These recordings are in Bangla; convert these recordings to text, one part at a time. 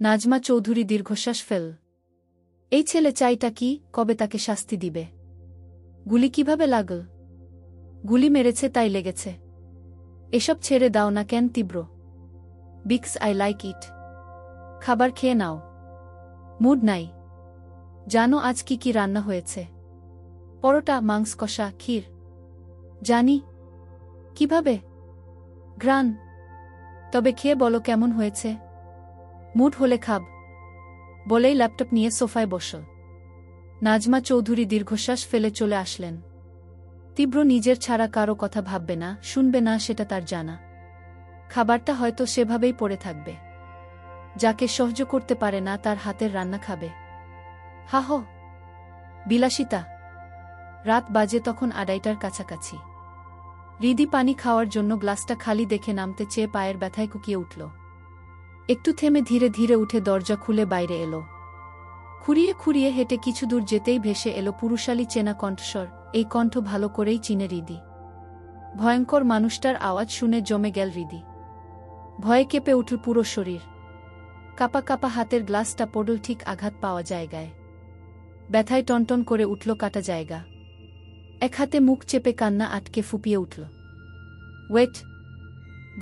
নাজমা চৌধুরী দীর্ঘশ্বাস ফেল। এই ছেলে চাইটা কি, কবে তাকে শাস্তি দিবে? গুলি কিভাবে লাগল? গুলি মেরেছে তাই লেগেছে। এসব ছেড়ে দাও না কেন তীব্র? B cos I like it. খাবার খেয়ে নাও। মুড নাই। জানো আজ কি কি রান্না হয়েছে? পরোটা, মাংস কষা, ক্ষীর। জানি। কিভাবে? ঘ্রাণ। তবে খেয়ে বলো কেমন হয়েছে। মুড হলে খাব। বলেই ল্যাপটপ নিয়ে সোফায় বসল। নাজমা চৌধুরী দীর্ঘশ্বাস ফেলে চলে আসলেন। তীব্র নিজের ছাড়া কারো কথা ভাববে না, শুনবে না, সেটা তার জানা। খাবারটা হয়তো সেভাবেই পড়ে থাকবে। যাকে সহ্য করতে পারে না তার হাতের রান্না খাবে। হাহ, বিলাসিতা। রাত বাজে তখন 2:30টার কাছাকাছি। হৃদি পানি খাওয়ার জন্য গ্লাসটা খালি দেখে নামতে চেয়ে পায়ের ব্যথায় কুকিয়ে উঠল। একটু থেমে ধীরে ধীরে উঠে দরজা খুলে বাইরে এলো। খুঁড়িয়ে খুঁড়িয়ে হেঁটে কিছু দূর যেতেই ভেসে এলো পুরুষালী চেনা কণ্ঠস্বর। এই কণ্ঠ ভালো করেই চিনে হৃদি। ভয়ঙ্কর মানুষটার আওয়াজ শুনে জমে গেল হৃদি। ভয়ে কেঁপে উঠল পুরো শরীর। কাপা কাপা হাতের গ্লাসটা পড়ল ঠিক আঘাত পাওয়া জায়গায়। ব্যথায় টনটন করে উঠল কাটা জায়গা। এক হাতে মুখ চেপে কান্না আটকে ফুপিয়ে উঠল। ওয়েট!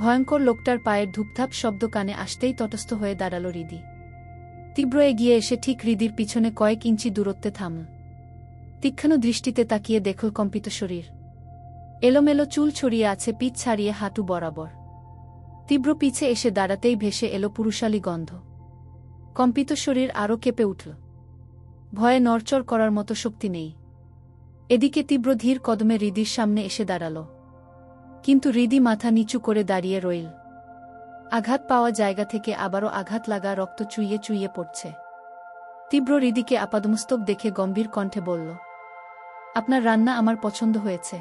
ভয়ঙ্কর লোকটার পায়ের ধূপধাপ শব্দ কানে আসতেই তটস্থ হয়ে দাঁড়াল হৃদি। তীব্র এগিয়ে এসে ঠিক হৃদির পিছনে কয়েক ইঞ্চি দূরত্বে থামল। তীক্ষ্ণ দৃষ্টিতে তাকিয়ে দেখল কম্পিত শরীর। এলোমেলো চুল ছড়িয়ে আছে পিঠ ছাড়িয়ে হাঁটু বরাবর। তীব্র পিছে এসে দাঁড়াতেই ভেসে এলো পুরুষালী গন্ধ। কম্পিত শরীর আরও কেঁপে উঠল। ভয়ে নড়চড় করার মতো শক্তি নেই। এদিকে তীব্র ধীর কদমে হৃদির সামনে এসে দাঁড়াল। কিন্তু হৃদি মাথা নিচু করে দাঁড়িয়ে রইল। আঘাত পাওয়া জায়গা থেকে আবারও আঘাত লাগা, রক্ত চুইয়ে চুইয়ে পড়ছে। তীব্র হৃদিকে আপাদমস্তক দেখে গম্ভীর কণ্ঠে বলল, আপনার রান্না আমার পছন্দ হয়েছে,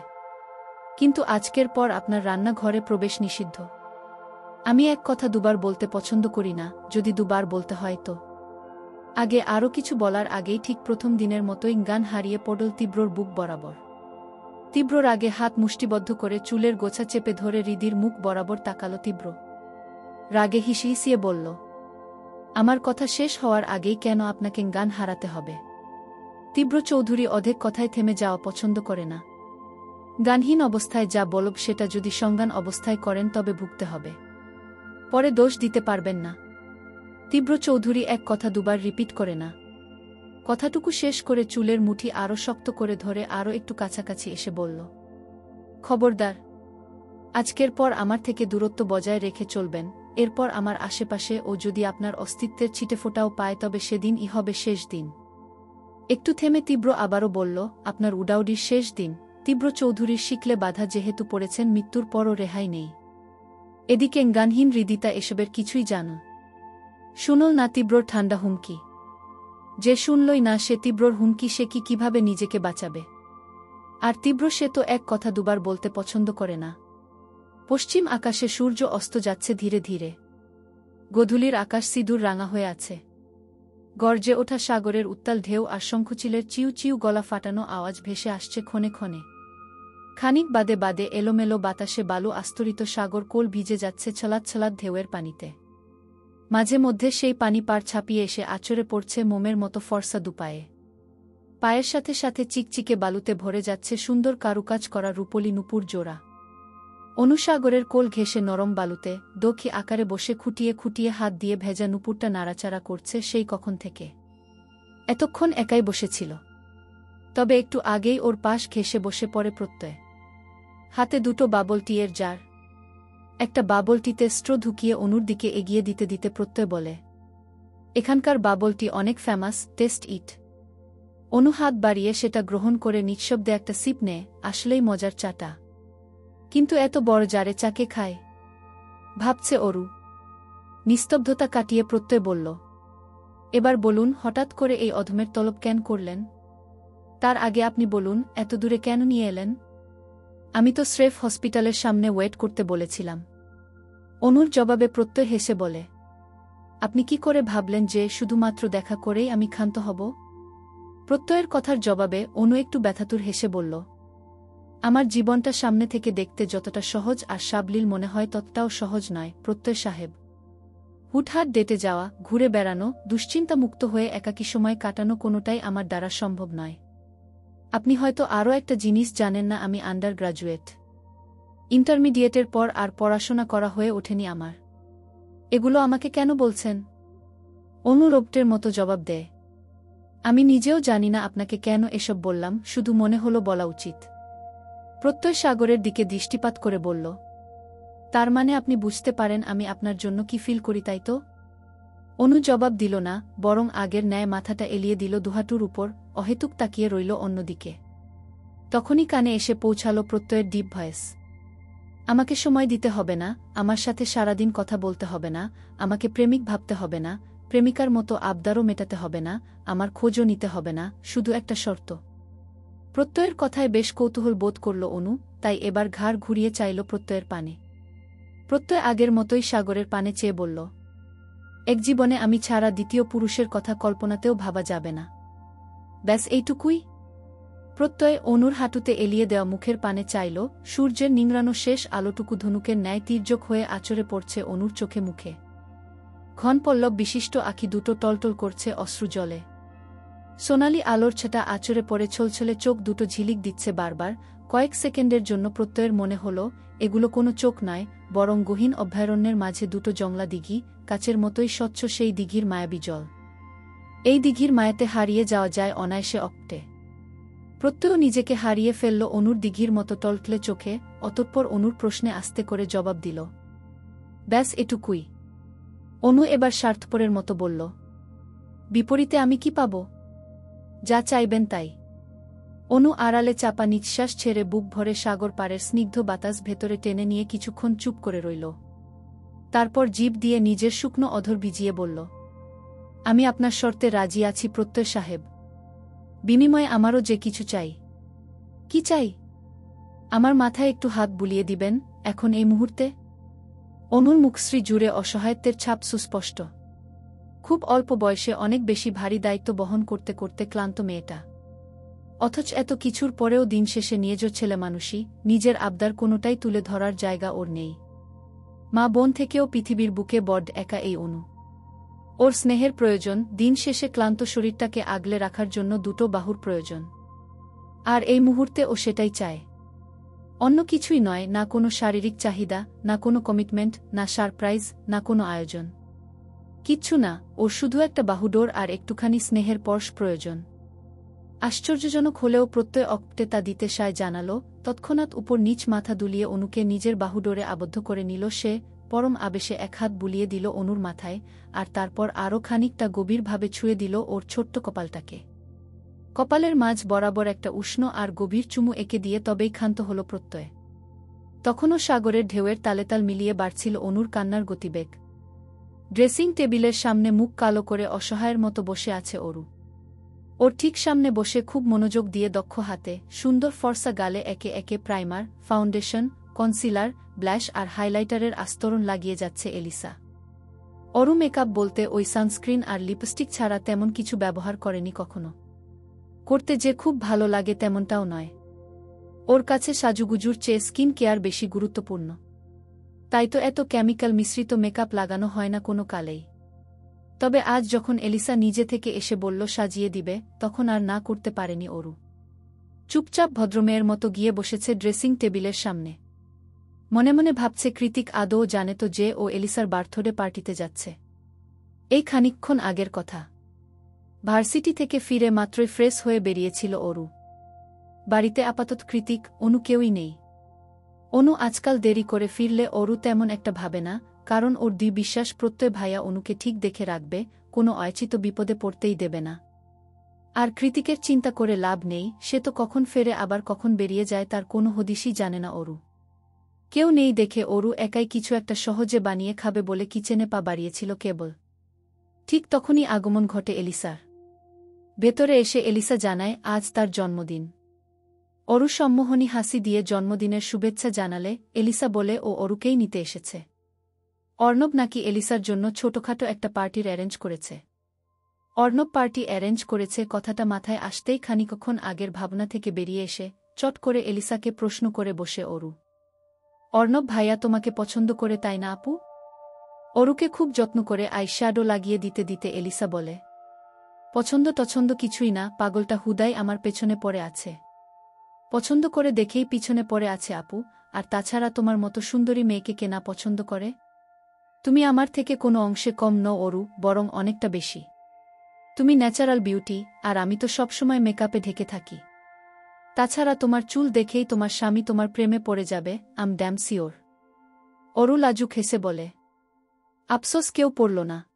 কিন্তু আজকের পর আপনার রান্নাঘরে প্রবেশ নিষিদ্ধ। আমি এক কথা দুবার বলতে পছন্দ করি না, যদি দুবার বলতে হয় তো। আগে আরও কিছু বলার আগেই ঠিক প্রথম দিনের মতোই জ্ঞান হারিয়ে পড়ল তীব্রর বুক বরাবর। তীব্রর আগে হাত মুষ্টিবদ্ধ করে চুলের গোছা চেপে ধরে হৃদির মুখ বরাবর তাকাল তীব্র। রাগে হিসিয়ে বলল, আমার কথা শেষ হওয়ার আগেই কেন আপনাকে জ্ঞান হারাতে হবে? তীব্র চৌধুরী অধেক কথায় থেমে যাওয়া পছন্দ করে না। জ্ঞানহীন অবস্থায় যা বলব সেটা যদি সজ্ঞান অবস্থায় করেন তবে ভুগতে হবে। পরে দোষ দিতে পারবেন না। তীব্র চৌধুরী এক কথা দুবার রিপিট করে না। কথাটুকু শেষ করে চুলের মুঠি আরও শক্ত করে ধরে আরও একটু কাছাকাছি এসে বলল, খবরদার, আজকের পর আমার থেকে দূরত্ব বজায় রেখে চলবেন। এরপর আমার আশেপাশে ও যদি আপনার অস্তিত্বের ছিটেফোঁটাও পায় তবে সেদিনই হবে শেষ দিন। একটু থেমে তীব্র আবারও বলল, আপনার উডাউডির শেষ দিন। তীব্র চৌধুরীর শিকলে বাধা যেহেতু পড়েছেন, মৃত্যুর পরও রেহাই নেই। এদিকে জ্ঞানহীন হৃদিতা এসবের কিছুই জানো। শুনল না তীব্রর ঠান্ডা হুমকি। যে শুনলই না সে তীব্রর হুমকি, সে কিভাবে নিজেকে বাঁচাবে? আর তীব্র সে তো এক কথা দুবার বলতে পছন্দ করে না। পশ্চিম আকাশে সূর্য অস্ত যাচ্ছে ধীরে ধীরে। গোধূলির আকাশ সিঁদুর রাঙা হয়ে আছে। গর্জে ওঠা সাগরের উত্তাল ঢেউ আর শঙ্খচিলের চিউ চিউ গলা ফাটানো আওয়াজ ভেসে আসছে ক্ষণে ক্ষণে। খানিক বাদে বাদে এলোমেলো বাতাসে বালু আস্তরিত সাগর কোল ভিজে যাচ্ছে ছলাৎ ছলাৎ ঢেউয়ের পানিতে। মাঝে মধ্যে সেই পানি পাড় ছাপিয়ে এসে আছড়ে পড়ছে মোমের মতো ফর্সা দুপায়ে। পায়ের সাথে সাথে চিকচিকে বালুতে ভরে যাচ্ছে সুন্দর কারুকাজ করা রূপলি নুপুর জোড়া। অনুসাগরের কোল ঘেঁষে নরম বালুতে দক্ষি আকারে বসে খুঁটিয়ে খুঁটিয়ে হাত দিয়ে ভেজা নুপুরটা নাড়াচাড়া করছে সেই কখন থেকে। এতক্ষণ একাই বসেছিল, তবে একটু আগেই ওর পাশ ঘেঁষে বসে পড়ে প্রত্যয়। হাতে দুটো বাবল টিয়ের জার। একটা বাবল টিতে স্ট্রো ঢুকিয়ে অনুর দিকে এগিয়ে দিতে দিতে প্রত্যয় বলে, এখানকার বাবল টি অনেক ফেমাস, টেস্ট ইট। অনু হাত বাড়িয়ে সেটা গ্রহণ করে নিঃশব্দে একটা সিপ নেয়। আসলেই মজার চাটা, কিন্তু এত বড় জারে চাকে খায় ভাবছে অরু। নিস্তব্ধতা কাটিয়ে প্রত্যয় বলল, এবার বলুন, হঠাৎ করে এই অধমের তলব কেন করলেন? তার আগে আপনি বলুন, এত দূরে কেন নিয়ে এলেন? আমি তো স্রেফ হসপিটালের সামনে ওয়েট করতে বলেছিলাম। অনুর জবাবে প্রত্যয় হেসে বলে, আপনি কি করে ভাবলেন যে শুধুমাত্র দেখা করেই আমি ক্ষান্ত হব? প্রত্যয়ের কথার জবাবে অনু একটু ব্যথাতুর হেসে বলল, আমার জীবনটা সামনে থেকে দেখতে যতটা সহজ আর সাবলীল মনে হয় ততটাও সহজ নয় প্রত্যয় সাহেব। হুটহাট ডেটে যাওয়া, ঘুরে বেড়ানো, দুশ্চিন্তামুক্ত হয়ে একাকী সময় কাটানো কোনোটাই আমার দ্বারা সম্ভব নয়। আপনি হয়তো আরও একটা জিনিস জানেন না, আমি আন্ডার গ্রাজুয়েট। ইন্টারমিডিয়েটের পর আর পড়াশোনা করা হয়ে ওঠেনি আমার। এগুলো আমাকে কেন বলছেন? অনু রোবটের মতো জবাব দেয়। আমি নিজেও জানি না আপনাকে কেন এসব বললাম, শুধু মনে হলো বলা উচিত। প্রত্যয় সাগরের দিকে দৃষ্টিপাত করে বলল, তার মানে আপনি বুঝতে পারেন আমি আপনার জন্য কি ফিল করি, তাই তো? অনু জবাব দিল না, বরং আগের ন্যায় মাথাটা এলিয়ে দিল দুহাটুর উপর, অহেতুক তাকিয়ে রইল অন্যদিকে। তখনই কানে এসে পৌঁছালো প্রত্যয়ের ডিপ ভয়েস। আমাকে সময় দিতে হবে না, আমার সাথে সারাদিন কথা বলতে হবে না, আমাকে প্রেমিক ভাবতে হবে না, প্রেমিকার মতো আবদারও মেটাতে হবে না, আমার খোঁজও নিতে হবে না, শুধু একটা শর্ত। প্রত্যয়ের কথায় বেশ কৌতূহল বোধ করল অনু, তাই এবার ঘাড় ঘুরিয়ে চাইল প্রত্যয়ের পানে। প্রত্যয় আগের মতোই সাগরের পানে চেয়ে বলল, এক জীবনে আমি ছাড়া দ্বিতীয় পুরুষের কথা কল্পনাতেও ভাবা যাবে না। ব্যাস এইটুকুই? প্রত্যয় অনুর হাঁটুতে এলিয়ে দেওয়া মুখের পানে চাইল, সূর্যের নিংড়ানো শেষ আলোটুকু ধনুকের ন্যায় তীর্যক হয়ে আচরে পড়ছে অনুর চোখে মুখে। ঘন পল্লব বিশিষ্ট আঁখি দুটো টলটল করছে অশ্রু জলে। সোনালি আলোর ছাটা আচরে পড়ে ছলছলে চোখ দুটো ঝিলিক দিচ্ছে বারবার। কয়েক সেকেন্ডের জন্য প্রত্যয়ের মনে হল এগুলো কোনো চোখ নয়, বরং গহীন অভয়ারণ্যের মাঝে দুটো জংলা দিঘি, কাচের মতোই স্বচ্ছ সেই দিঘির মায়াবী জল। এই দিঘির মায়াতে হারিয়ে যাওয়া যায় অনায়াসে অক্টে। প্রত্যয় নিজেকে হারিয়ে ফেলল অনুর দিঘির মতো টলটলে চোখে, অতঃপর অনুর প্রশ্নে আস্তে করে জবাব দিল, ব্যাস এটুকুই? অনু এবার স্বার্থপরের মতো বলল, বিপরীতে আমি কি পাব? যা চাইবেন তাই। অনু আড়ালে চাপা নিঃশ্বাস ছেড়ে বুক ভরে সাগর পাড়ের স্নিগ্ধ বাতাস ভেতরে টেনে নিয়ে কিছুক্ষণ চুপ করে রইল। তারপর জিভ দিয়ে নিজের শুকনো অধর ভিজিয়ে বলল, আমি আপনার শর্তে রাজি আছি প্রত্যয় সাহেব। বিনিময়ে আমারও যে কিছু চাই। কি চাই? আমার মাথায় একটু হাত বুলিয়ে দিবেন, এখন এই মুহূর্তে। অনুর মুখশ্রী জুড়ে অসহায়ত্বের ছাপ সুস্পষ্ট। খুব অল্প বয়সে অনেক বেশি ভারী দায়িত্ব বহন করতে করতে ক্লান্ত মেয়েটা। অথচ এত কিছুর পরেও দিন শেষে নিয়েজোর ছেলেমানুষই, নিজের আবদার কোনোটাই তুলে ধরার জায়গা ওর নেই। মা বোন থেকেও পৃথিবীর বুকে বড্ড একা এই অনু। ওর স্নেহের প্রয়োজন, দিন শেষে ক্লান্ত শরীরটাকে আগলে রাখার জন্য দুটো বাহুর প্রয়োজন। আর এই মুহূর্তে ও সেটাই চায়। অন্য কিছুই নয়, না কোনো শারীরিক চাহিদা, না কোনো কমিটমেন্ট, না সারপ্রাইজ, না কোনো আয়োজন। কিচ্ছু না, ওর শুধু একটা বাহুডোর আর একটুখানি স্নেহের স্পর্শ প্রয়োজন। আশ্চর্যজনক হলেও প্রত্যয় অক্টে তা দিতে সায় জানাল। তৎক্ষণাৎ উপর নিচ মাথা দুলিয়ে অনুকে নিজের বাহুডোরে আবদ্ধ করে নিল সে, পরম আবেশে এক হাত বুলিয়ে দিল অনুর মাথায়, আর তারপর আরও খানিকটা গভীরভাবে ছুঁয়ে দিল ওর ছোট্ট কপালটাকে। কপালের মাঝ বরাবর একটা উষ্ণ আর গভীর চুমু এঁকে দিয়ে তবেই ক্ষান্ত হল প্রত্যয়। তখনও সাগরের ঢেউয়ের তালেতাল মিলিয়ে বাড়ছিল অনুর কান্নার গতিবেগ। ড্রেসিং টেবিলের সামনে মুখ কালো করে অসহায়ের মতো বসে আছে অরু। ওর ঠিক সামনে বসে খুব মনোযোগ দিয়ে দক্ষ হাতে, সুন্দর ফর্সা গালে একে একে প্রাইমার, ফাউন্ডেশন, কনসিলার, ব্লাশ আর হাইলাইটারের আস্তরণ লাগিয়ে যাচ্ছে এলিসা। অরু মেকআপ বলতে ওই সানস্ক্রিন আর লিপস্টিক ছাড়া তেমন কিছু ব্যবহার করেনি কখনো। করতে যে খুব ভালো লাগে তেমনটাও নয়। ওর কাছে সাজুগুজুর চেয়ে স্কিন কেয়ার বেশি গুরুত্বপূর্ণ। তাই তো এত কেমিক্যাল মিশ্রিত মেকআপ লাগানো হয় না কোনো কালেই। তবে আজ যখন এলিসা নিজে থেকে এসে বলল সাজিয়ে দিবে, তখন আর না করতে পারেনি অরু। চুপচাপ ভদ্রমেয়ের মতো গিয়ে বসেছে ড্রেসিং টেবিলের সামনে। মনে মনে ভাবছে কৃতিক আদৌ জানে তো যে ও এলিসার বার্থডে পার্টিতে যাচ্ছে। এই খানিকক্ষণ আগের কথা। ভার্সিটি থেকে ফিরে মাত্রই ফ্রেশ হয়ে বেরিয়েছিল অরু। বাড়িতে আপাতত কৃতিক, অনু কেউই নেই। অনু আজকাল দেরি করে ফিরলে অরু তেমন একটা ভাবে না, কারণ ওর দুই বিশ্বাস প্রত্যয় ভাইয়া অনুকে ঠিক দেখে রাখবে, কোনো অয়াচিত বিপদে পড়তেই দেবে না। আর কৃতিকের চিন্তা করে লাভ নেই, সে তো কখন ফেরে আবার কখন বেরিয়ে যায় তার কোনো হদিশই জানে না অরু। কেউ নেই দেখে অরু একাই কিছু একটা সহজে বানিয়ে খাবে বলে কিচেনে পা বাড়িয়েছিল কেবল। ঠিক তখনই আগমন ঘটে এলিসার। ভেতরে এসে এলিসা জানায় আজ তার জন্মদিন। অরু সম্মোহনী হাসি দিয়ে জন্মদিনের শুভেচ্ছা জানালে এলিসা বলে ও অরুকেই নিতে এসেছে। অর্ণব নাকি এলিসার জন্য ছোটখাটো একটা পার্টির অ্যারেঞ্জ করেছে। অর্ণব পার্টি অ্যারেঞ্জ করেছে কথাটা মাথায় আসতেই খানিকক্ষণ আগের ভাবনা থেকে বেরিয়ে এসে চট করে এলিসাকে প্রশ্ন করে বসে অরু। অর্ণব ভাইয়া তোমাকে পছন্দ করে তাই না আপু? অরুকে খুব যত্ন করে আইশ্যাডো লাগিয়ে দিতে দিতে এলিসা বলে, পছন্দ টছন্দ কিছুই না, পাগলটা হুদাই আমার পেছনে পড়ে আছে। পছন্দ করে দেখেই পিছনে পড়ে আছে আপু, আর তাছাড়া তোমার মতো সুন্দরী মেয়েকে কে না পছন্দ করে? তুমি আমার থেকে কোনো অংশে কম নও অরু, বরং অনেকটা বেশি। তুমি ন্যাচারাল বিউটি, আর আমি তো সবসময় মেকআপে ঢেকে থাকি। তাছাড়া তোমার চুল দেখেই তোমার স্বামী তোমার প্রেমে পড়ে যাবে, আম ড্যাম সিওর। অরু লাজুক হেসে বলে। আফসোস কেউ পড়ল না।